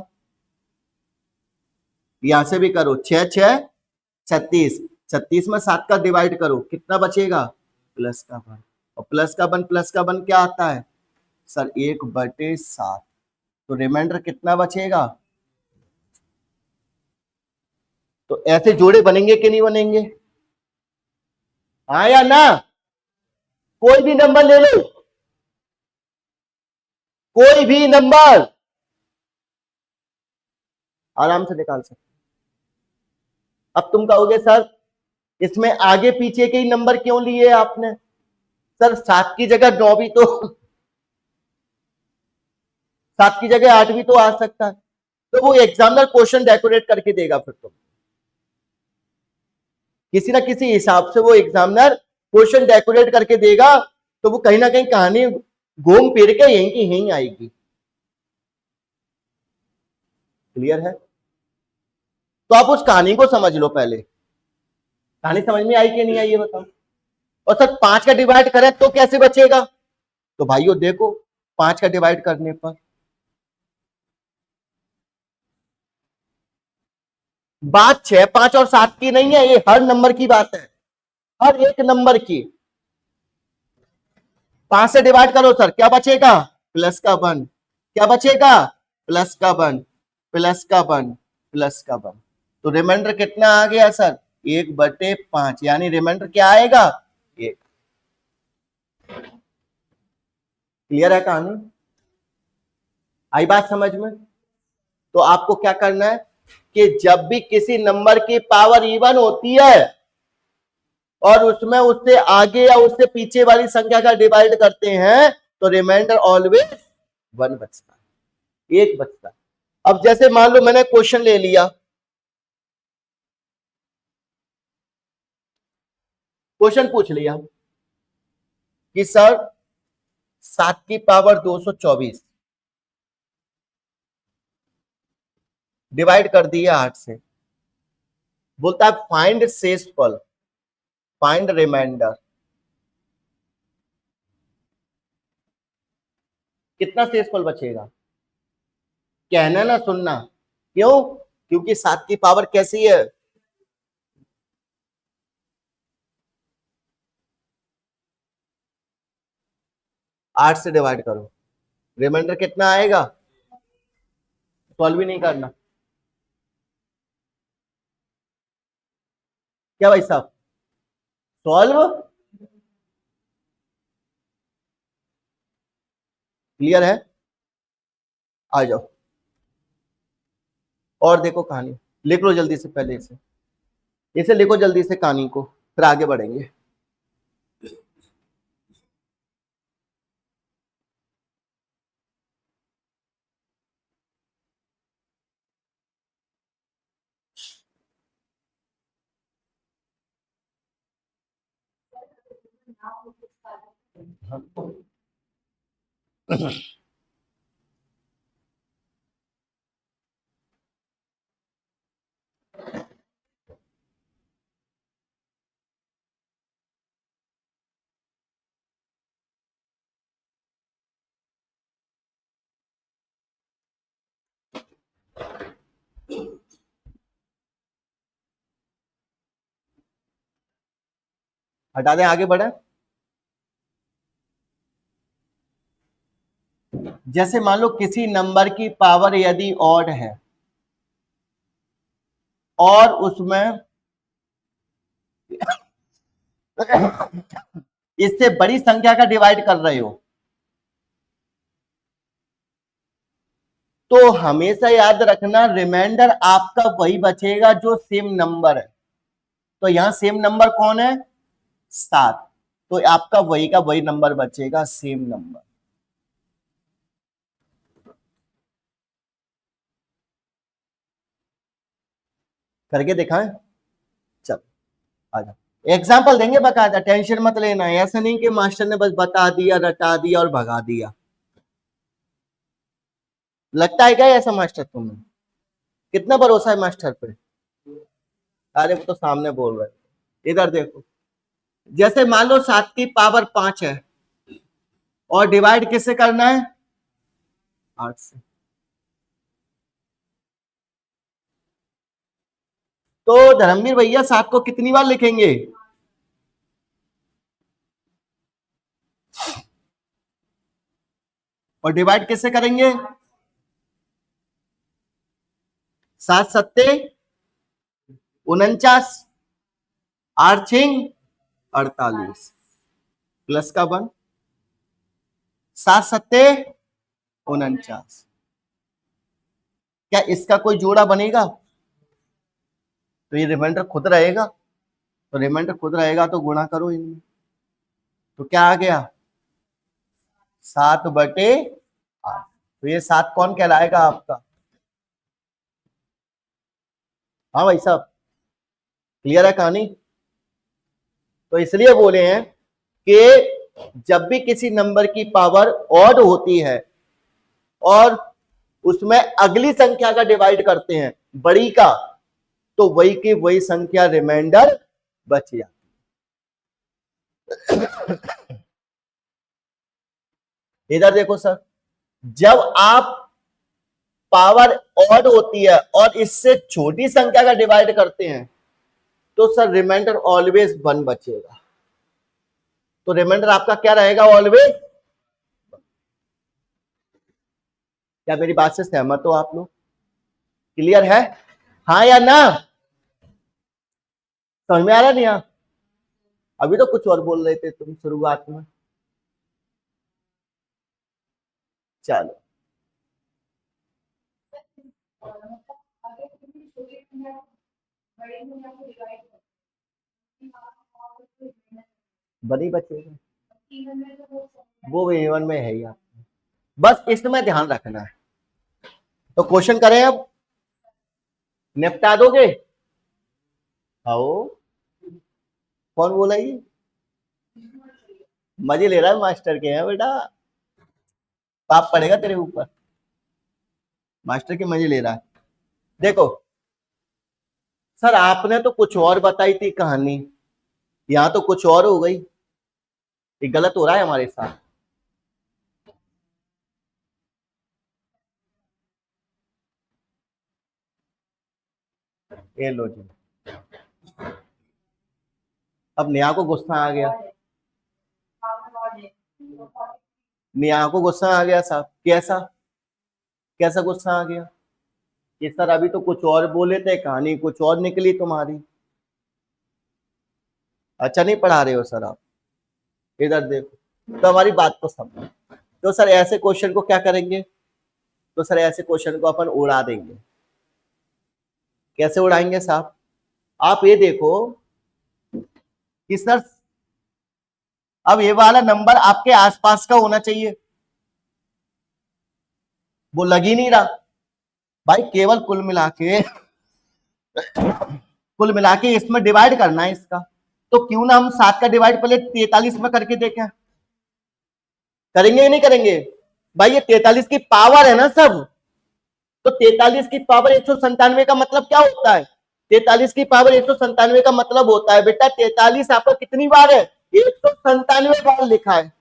यहां से भी करो 6 6 36, 36 में 7 का डिवाइड करो, कितना बचेगा? प्लस का 1। और प्लस का 1 क्या आता है सर? 1/7। तो रिमाइंडर कितना बचेगा? तो ऐसे जोड़े बनेंगे कि नहीं बनेंगे? हाँ या ना? कोई भी नंबर ले लो, कोई भी नंबर आराम से निकाल सकते। अब तुम कहोगे सर इसमें आगे पीछे के ही नंबर क्यों लिए आपने? सर 7 की जगह 9 भी तो, 7 की जगह 8 भी तो आ सकता है। तो वो एग्जामिनर क्वेश्चन डेकोरेट करके देगा, फिर तो किसी ना किसी हिसाब से वो एग्जामिनर क्वेश्चन डेकोरेट करके देगा, तो वो कहीं ना कहीं कहानी घूम फिर के यहीं की यहीं आएगी। क्लियर है? तो आप उस कहानी को समझ लो पहले। कहानी समझ में आई कि नहीं आई ये बताओ। और सर 5 का डिवाइड करें तो कैसे बचेगा? तो भाइयों देखो 5 का डिवाइड करने पर बात 6 5 और 7 की नहीं है, ये हर नंबर की बात है, हर एक नंबर की। 5 से डिवाइड करो सर, क्या बचेगा? प्लस का 1। क्या बचेगा? प्लस का 1 प्लस का 1 प्लस का 1। तो रिमाइंडर कितना आ गया सर? 1/5, यानी रिमाइंडर क्या आएगा? 1। क्लियर है कहानी? आई बात समझ में? तो आपको क्या करना है कि जब भी किसी नंबर की पावर इवन होती है और उसमें उससे आगे या उससे पीछे वाली संख्या का डिवाइड करते हैं, तो रिमाइंडर ऑलवेज 1 बचता है, 1 बचता है। अब जैसे मान लो मैंने क्वेश्चन ले लिया, क्वेश्चन पूछ लिया कि सर 7 की पावर 224 डिवाइड कर दिया 8 से, बोलता है फाइंड शेषफल, फाइंड रिमाइंडर। कितना शेषफल बचेगा? कहना ना सुनना। क्यों? क्योंकि 7 की पावर कैसी है? 8 से डिवाइड करो, रिमाइंडर कितना आएगा? सॉल्व भी नहीं करना। क्या भाई साहब? सॉल्व क्लियर है? आ जाओ और देखो कहानी, लिख लो जल्दी से, पहले इसे लिखो जल्दी से कहानी को, फिर आगे बढ़ेंगे। हटा दें, आगे बढ़े। जैसे मान लो किसी नंबर की पावर यदि ऑड है और उसमें इससे बड़ी संख्या का डिवाइड कर रहे हो, तो हमेशा याद रखना रिमाइंडर आपका वही बचेगा जो सेम नंबर है। तो यहां सेम नंबर कौन है? 7। तो आपका वही का वही नंबर बचेगा, सेम नंबर। करके दिखाएं? चल आ जाओ, एग्जाम्पल देंगे बकायदा, टेंशन मत लेना है। ऐसा नहीं कि मास्टर ने बस बता दिया, रटा दिया और भगा दिया। लगता है क्या ऐसा मास्टर तुम्हें? कितना भरोसा है मास्टर पे? अरे वो तो सामने बोल रहे हैं। इधर देखो, जैसे मान लो 7 की पावर 5 है और डिवाइड किससे करना है? 8 से। तो धर्मवीर भैया 7 को कितनी बार लिखेंगे? और डिवाइड किससे करेंगे? 7 सत्ते 49, 8 छिंग 48, प्लस का 1, 7 सत्ते 49। क्या इसका कोई जोड़ा बनेगा? तो ये रिमाइंडर खुद रहेगा, तो रिमाइंडर खुद रहेगा तो गुणा करो इनमें। तो क्या आ गया? 7/8। तो ये 7 कौन कहलाएगा आपका? हाँ भाई साहब, क्लियर है कहानी? तो इसलिए बोले हैं कि जब भी किसी नंबर की पावर ऑड होती है और उसमें अगली संख्या का डिवाइड करते हैं, बड़ी का, तो वही की वही संख्या रिमाइंडर बच जाती। इधर देखो सर, जब आप पावर ऑड होती है और इससे छोटी संख्या का डिवाइड करते हैं, तो सर रिमाइंडर ऑलवेज 1 बचेगा। तो रिमाइंडर आपका क्या रहेगा? ऑलवेज। क्या मेरी बात से सहमत हो आप लोग? क्लियर है? हाँ या ना? समझ में आ रहा नहीं? अभी तो कुछ और बोल रहे थे तुम शुरुआत में। चलो, बनी बचेगा, वो इवन में है ही आप, बस इसमें ध्यान रखना है। तो क्वेश्चन करें अब, निपटा दोगे? आओ, कौन बोला ये? मजे ले रहा है मास्टर के हैं बेटा, पाप पड़ेगा तेरे ऊपर। मास्टर के मजे ले रहा है। देखो सर, आपने तो कुछ और बताई थी कहानी, यहां तो कुछ और हो गई। ये गलत हो रहा है हमारे साथ। ये लो जी, अब नेहा को गुस्सा आ गया। नेहा को गुस्सा आ गया साहब। कैसा? कैसा गुस्सा आ गया? कि सर अभी तो कुछ और बोले थे, कहानी कुछ और निकली तुम्हारी। अच्छा नहीं पढ़ा रहे हो सर आप? इधर देखो, तो हमारी बात को समझो। तो सर ऐसे क्वेश्चन को क्या करेंगे, तो सर ऐसे क्वेश्चन को अपन उड़ा देंगे। कैसे उड़ाएंगे साहब, आप ये देखो कि सर अब ये वाला नंबर आपके आसपास का होना चाहिए, वो लग ही नहीं रहा भाई, केवल कुल मिला के इसमें डिवाइड करना है इसका। तो क्यों ना हम 7 का डिवाइड पहले 43 में करके देखें, करेंगे या नहीं करेंगे भाई, ये 43 की पावर है ना सब। तो 43 की पावर 197 का मतलब क्या होता है, 43 की पावर 197 का मतलब होता है बेटा 43 आपका कितनी बार है, 197 बार लिखा है।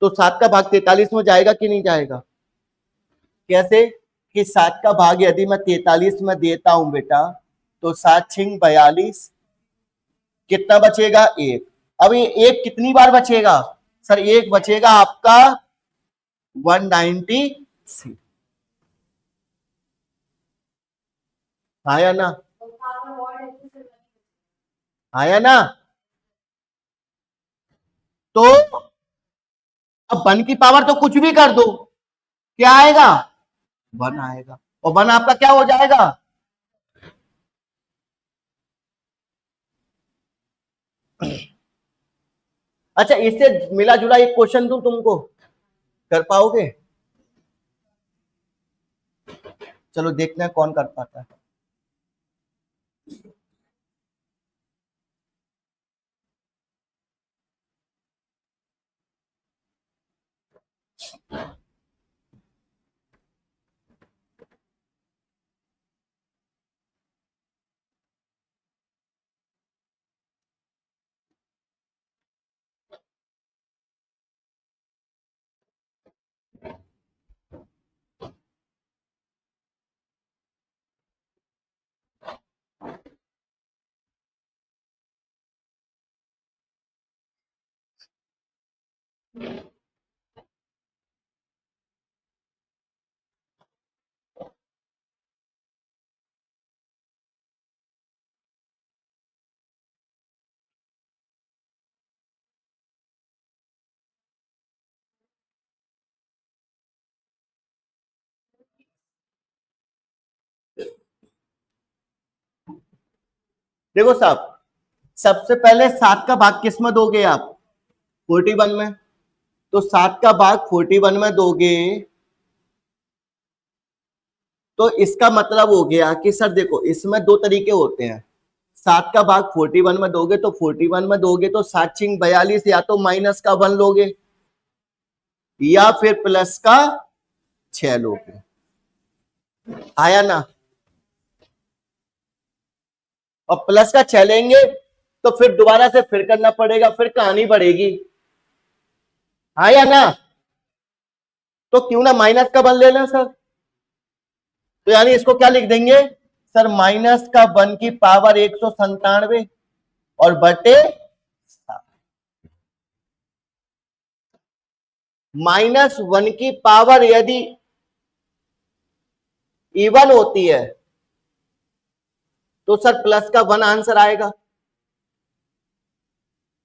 तो 7 का भाग 43 में जाएगा कि नहीं जाएगा, कैसे कि 7 का भाग यदि मैं 43 में देता हूं बेटा, तो 7 छिंग 42, कितना बचेगा, एक। अब ये एक कितनी बार बचेगा, सर एक बचेगा आपका 196, आया ना, आया ना। तो अब 1 की पावर तो कुछ भी कर दो, क्या आएगा, 1 आएगा, और 1 आपका क्या हो जाएगा। अच्छा, इससे मिला जुला एक क्वेश्चन दूं तुमको, कर पाओगे, चलो देखते हैं कौन कर पाता है। देखो साहब, सबसे पहले 7 का भाग किस में दोगे आप, 41 में। तो 7 का भाग 41 में दोगे, तो इसका मतलब हो गया कि सर देखो इसमें दो तरीके होते हैं, 7 का भाग 41 में दोगे तो 41 में दोगे तो 7 छिंग 42, या तो माइनस का 1 लोगे या फिर प्लस का 6 लोगे, आया ना। और प्लस का 6 लेंगे तो फिर दोबारा से फिर करना पड़ेगा, फिर कहानी बढ़ेगी, आया ना। तो क्यों ना माइनस का 1 ले लें सर, तो यानी इसको क्या लिख देंगे सर, माइनस का 1 की पावर 197 और बटे -1 की पावर यदि इवन होती है तो सर प्लस का 1 आंसर आएगा,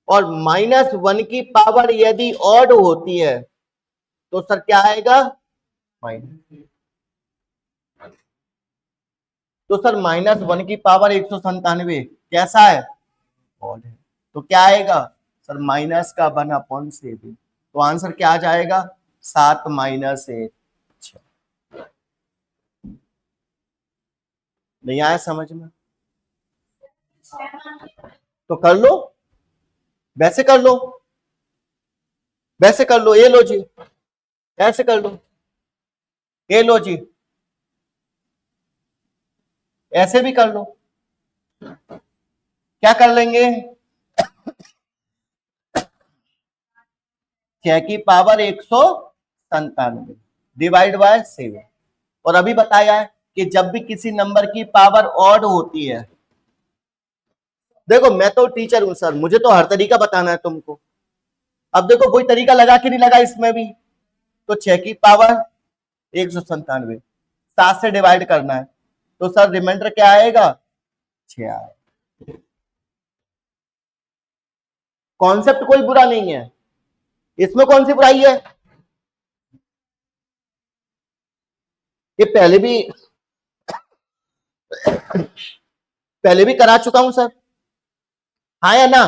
और -1 की पावर यदि ऑड होती है तो सर क्या आएगा, माइनस। तो सर -1 की पावर 197 कैसा है, ऑड है, तो क्या आएगा सर माइनस का 1/7। तो आंसर क्या आ जाएगा, 7 माइनस 1। नहीं आया समझ में, तो कर लो, वैसे कर लो, वैसे कर लो, ये लो जी, ऐसे कर लो, ये लो जी, ऐसे भी कर लो। क्या कर लेंगे, 6 की पावर 197 डिवाइड बाय 7। और अभी बताया है कि जब भी किसी नंबर की पावर ऑड होती है, देखो मैं तो टीचर हूं सर, मुझे तो हर तरीका बताना है तुमको। अब देखो कोई तरीका लगा कि नहीं लगा इसमें भी, तो 6 की पावर 197 7 से डिवाइड करना है, तो सर रिमाइंडर क्या आएगा, 6 आएगा। कॉन्सेप्ट कोई बुरा नहीं है, इसमें कौन सी बुराई है? ये पहले भी करा चुका हूं सर, हाँ या ना?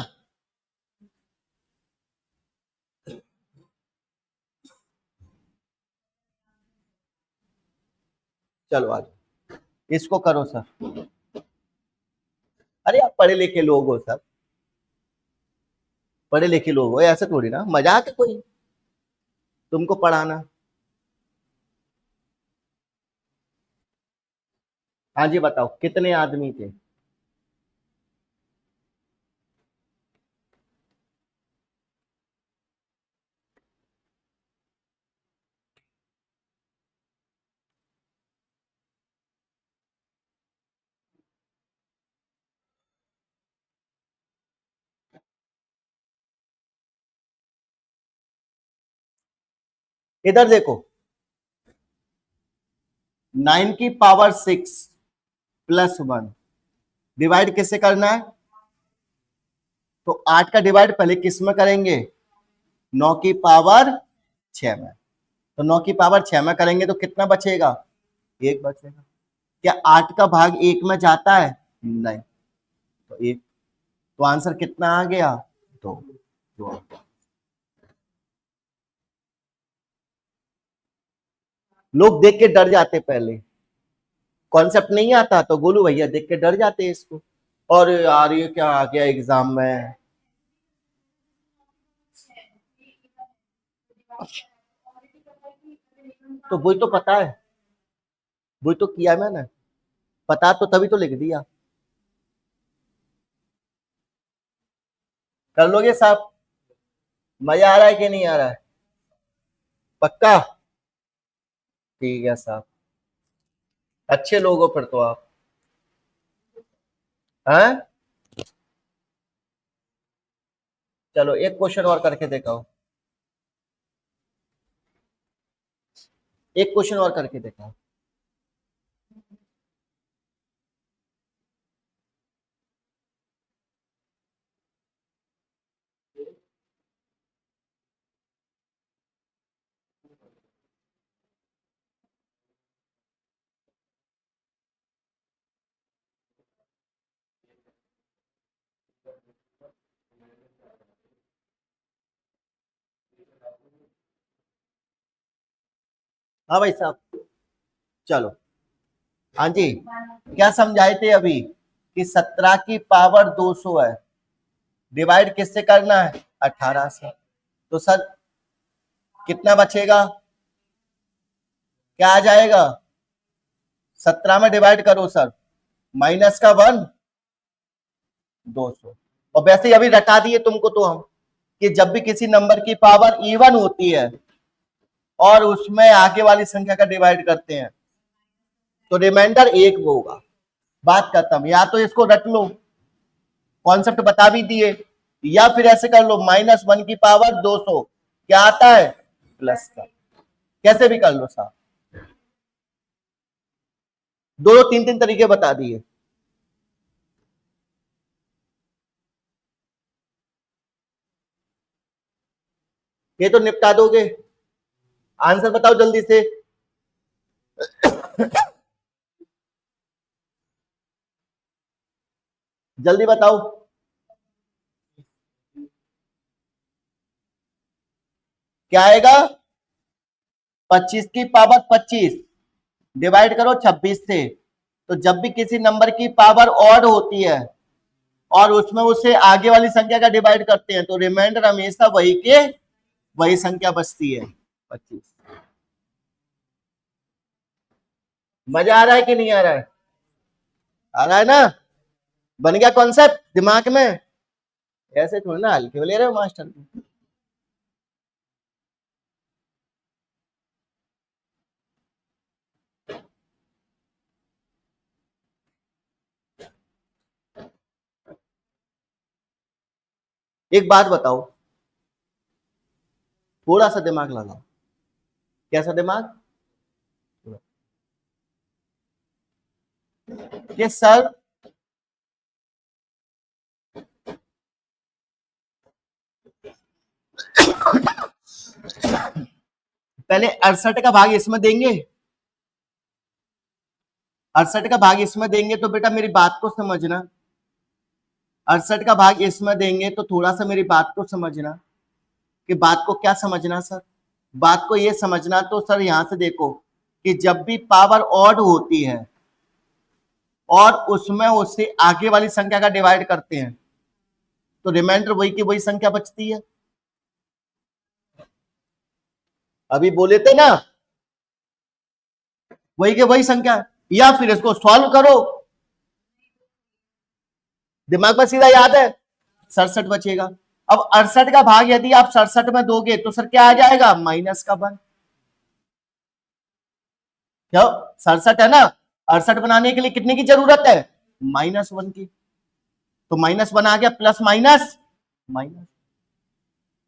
चलो आज इसको करो सर। अरे आप पढ़े लिखे लोग हो सर, पढ़े लिखे लोग हो, ऐसे थोड़ी ना मजाक है कोई तुमको पढ़ाना। हाँ जी बताओ कितने आदमी थे? इधर देखो, 9 की पावर 6 +1 डिवाइड किससे करना है? तो 8 का डिवाइड पहले किस में करेंगे? 9 की पावर 6 में। तो 9 की पावर 6 में करेंगे तो कितना बचेगा? 1 बचेगा। क्या 8 का भाग 1 में जाता है? नहीं, तो 1। तो आंसर कितना आ गया? 2। लोग देख के डर जाते, पहले कॉन्सेप्ट नहीं आता तो गोलू भैया देख के डर जाते हैं इसको, और यार ये क्या आ गया एग्जाम में। तो वही तो पता है, वही तो किया मैंने, पता तो तभी तो लिख दिया। कर लोगे साहब? मजा आ रहा है कि नहीं आ रहा है? पक्का? ठीक है साहब, अच्छे लोग हो फिर तो आप। हैं? चलो एक क्वेश्चन और करके दिखाओ, एक क्वेश्चन और करके दिखाओ। हाँ भाई साहब, चलो। हाँ जी, क्या समझाए थे अभी कि 17 की पावर 200 है, डिवाइड किससे करना है? 18 से। तो सर कितना बचेगा? क्या आ जाएगा? 17 में डिवाइड करो सर, माइनस का 1, 200। और वैसे ही अभी रटा दिए तुमको तो हम, कि जब भी किसी नंबर की पावर इवन होती है और उसमें आगे वाली संख्या का डिवाइड करते हैं तो रिमाइंडर 1 होगा। बात खत्म। या तो इसको रट लो, कॉन्सेप्ट बता भी दिए, या फिर ऐसे कर लो, -1 की पावर 200 क्या आता है? प्लस का। कैसे भी कर लो साहब, दो दो तीन तीन तरीके बता दिए। ये तो निपटा दोगे। आंसर बताओ जल्दी से। जल्दी बताओ। क्या आएगा? 25 की पावर 25 डिवाइड करो 26 से। तो जब भी किसी नंबर की पावर ऑड होती है और उसमें उसे आगे वाली संख्या का डिवाइड करते हैं तो रिमाइंडर हमेशा वही के वही संख्या बचती है, 25। मजा आ रहा है कि नहीं आ रहा है? आ रहा है ना? बन गया कॉन्सेप्ट दिमाग में? ऐसे थोड़ी ना हल्के में ले रहे हो मास्टर को। एक बात बताओ, थोड़ा सा दिमाग लगाओ। कैसा दिमाग? कि सर पहले 68 का भाग इसमें देंगे, 68 का भाग इसमें देंगे तो बेटा मेरी बात को समझना, 68 का भाग इसमें देंगे तो थोड़ा सा मेरी बात को समझना, कि बात को क्या समझना सर, बात को ये समझना तो सर यहां से देखो कि जब भी पावर ऑड होती है और उसमें उससे आगे वाली संख्या का डिवाइड करते हैं तो रिमाइंडर वही की वही संख्या बचती है। अभी बोले थे ना, वही के वही संख्या, या फिर इसको सॉल्व करो, दिमाग में सीधा याद है 67 बचेगा। अब 68 का भाग यदि आप 67 में दोगे तो सर क्या आ जाएगा, -1। क्यों, 67 है ना, 68 बनाने के लिए कितने की जरूरत है, -1 की, तो -1 आ गया, प्लस माइनस माइनस,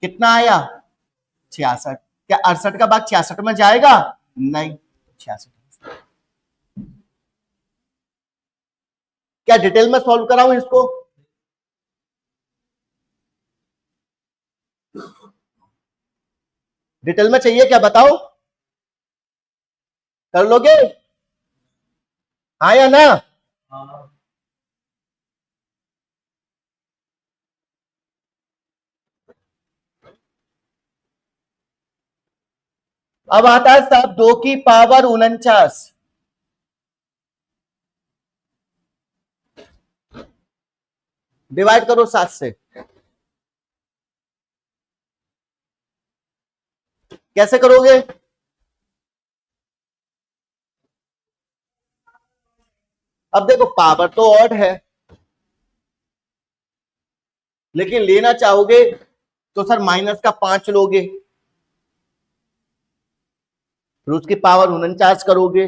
कितना आया 66। क्या 68 का भाग 66 में जाएगा, नहीं, 66। क्या डिटेल में सॉल्व कराऊं इसको, डिटेल में चाहिए क्या बताओ, कर लोगे, हाँ या ना, अब आता है साहब 2 की पावर 49, डिवाइड करो 7 से, कैसे करोगे, अब देखो पावर तो ऑड है लेकिन लेना चाहोगे तो सर माइनस का 5 लोगे, फिर उसकी पावर 49 करोगे,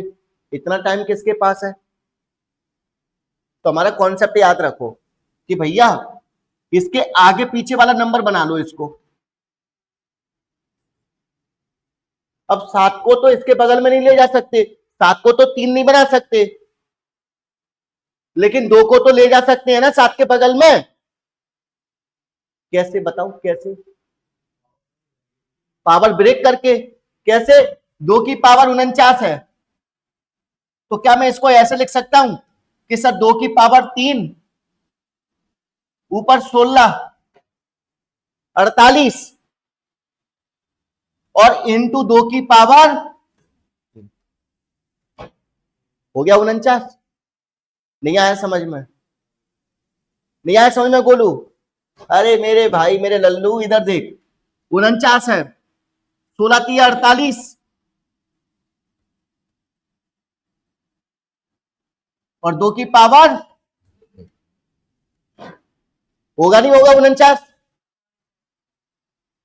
इतना टाइम किसके पास है। तो हमारा कॉन्सेप्ट याद रखो कि भैया इसके आगे पीछे वाला नंबर बना लो इसको, अब 7 को तो इसके बगल में नहीं ले जा सकते, 7 को तो 3 नहीं बना सकते, लेकिन 2 को तो ले जा सकते हैं ना 7 के बगल में, कैसे बताओ कैसे, पावर ब्रेक करके, कैसे, 2 की पावर 49 है तो क्या मैं इसको ऐसे लिख सकता हूं कि सर 2 की पावर 3 ऊपर 16 48 और इंटू 2 की पावर हो गया 49। नहीं आया समझ में, नहीं आया समझ में गोलू, अरे मेरे भाई मेरे लल्लू इधर देख, 49 है, 16 3 48 और 2 की पावर, होगा नहीं होगा 49,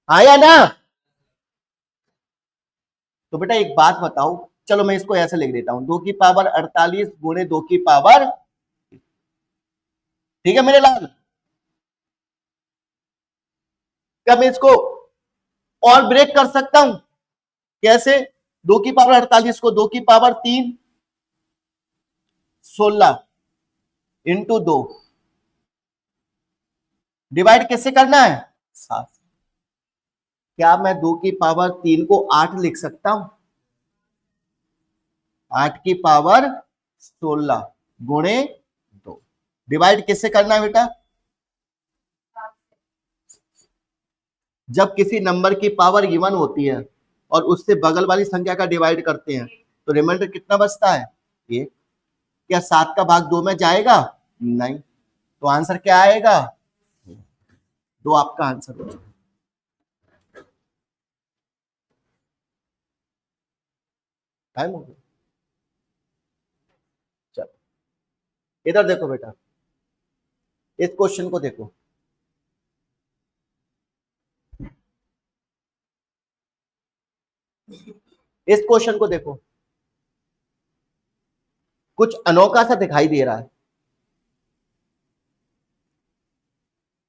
आया ना। तो बेटा एक बात बताओ, चलो मैं इसको ऐसे लिख देता हूं, 2 की पावर 48 गुणे 2 की पावर, ठीक है मेरे लाल, क्या मैं इसको और ब्रेक कर सकता हूं, कैसे, 2 की पावर 48 को 2 की पावर 3 16 इंटू 2 डिवाइड कैसे करना है 7, क्या मैं 2 की पावर 3 को 8 लिख सकता हूं, 8 की पावर 16 गुणे 2, डिवाइड किससे करना है बेटा, जब किसी नंबर की पावर गिवन होती है और उससे बगल वाली संख्या का डिवाइड करते हैं तो रिमाइंडर कितना बचता है, 1। क्या 7 का भाग 2 में जाएगा, नहीं, तो आंसर क्या आएगा, 2 आपका आंसर हो जाएगा। टाइम हो गया, चलो इधर देखो बेटा, इस क्वेश्चन को देखो, इस क्वेश्चन को देखो, कुछ अनोखा सा दिखाई दे रहा है,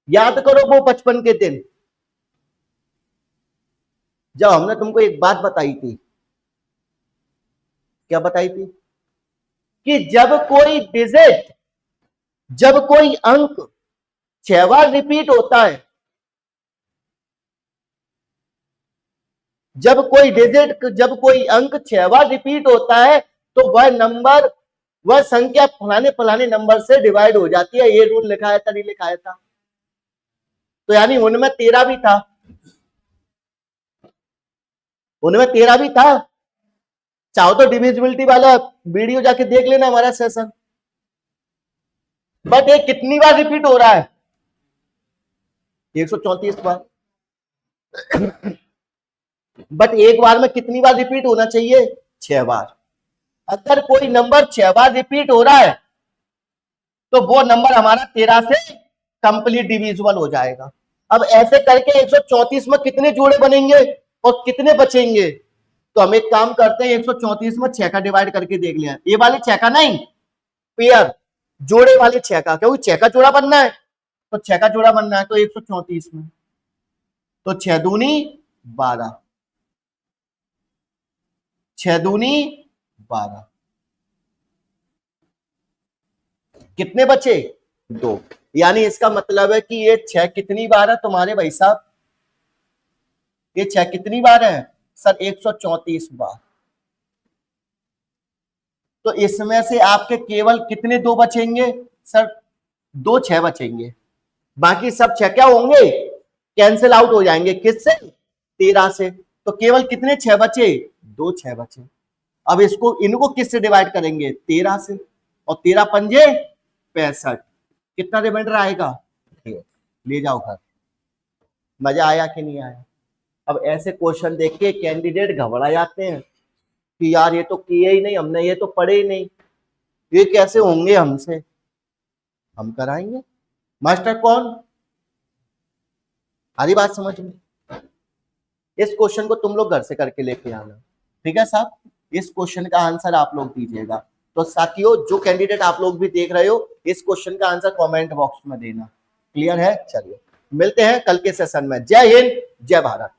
याद करो वो बचपन के दिन जब हमने तुमको एक बात बताई थी, क्या बताई थी, कि जब कोई अंक 6 बार रिपीट होता है जब कोई डिजिट, जब कोई अंक 6 बार रिपीट होता है तो वह नंबर, वह संख्या फलाने फलाने नंबर से डिवाइड हो जाती है। ये रूल लिखा था, नहीं लिखाया था? तो यानी उनमें 13 भी था, उनमें 13 भी था। चाहो तो डिविजिबिलिटी वाला वीडियो जाके देख लेना हमारा सेशन। बट ये कितनी बार रिपीट हो रहा है? 134 बार। बट एक बार में कितनी बार रिपीट होना चाहिए? 6 बार। अगर कोई नंबर 6 बार रिपीट हो रहा है तो वो नंबर हमारा 13 से कंप्लीट डिविजिबल हो जाएगा। अब ऐसे करके 134 में कितने जोड़े बनेंगे और कितने बचेंगे? तो हम एक काम करते हैं, 134 में 6 का डिवाइड करके देख लिया। ये वाले 6 का नहीं, पेयर, जोड़े वाले 6 का, क्योंकि 6 का जोड़ा बनना है, तो 6 का जोड़ा बनना है। तो 134 में तो 6 दूनी 12, 6 दूनी 12, कितने बचे? 2। यानी इसका मतलब है कि ये 6 कितनी बार है तुम्हारे भाई साहब? ये 6 कितनी बार है सर? 134 बार। तो इसमें से आपके केवल कितने 2 बचेंगे सर? 2 6 बचेंगे, बाकी सब 6 क्या होंगे? कैंसिल आउट हो जाएंगे। किससे? 13 से। तो केवल कितने 6 बचे? 2 6 बचे। अब इसको, इनको किससे डिवाइड करेंगे? 13 से। और 13 पंजे 65। कितना रिमाइंडर आएगा? ले जाओ घर। मजा आया कि नहीं आया? अब ऐसे क्वेश्चन देख के कैंडिडेट घबरा जाते हैं कि यार ये तो किए ही नहीं हमने, ये तो पढ़े ही नहीं, ये कैसे होंगे हमसे? हम कराएंगे। मास्टर कौन? हरी बात समझ में? इस क्वेश्चन को तुम लोग घर से करके लेके आना, ठीक है साहब? इस क्वेश्चन का आंसर आप लोग दीजिएगा। तो साथियों, जो कैंडिडेट आप लोग भी देख रहे हो, इस क्वेश्चन का आंसर कमेंट बॉक्स में देना। क्लियर है? चलिए मिलते हैं कल के सेशन में। जय हिंद, जय भारत।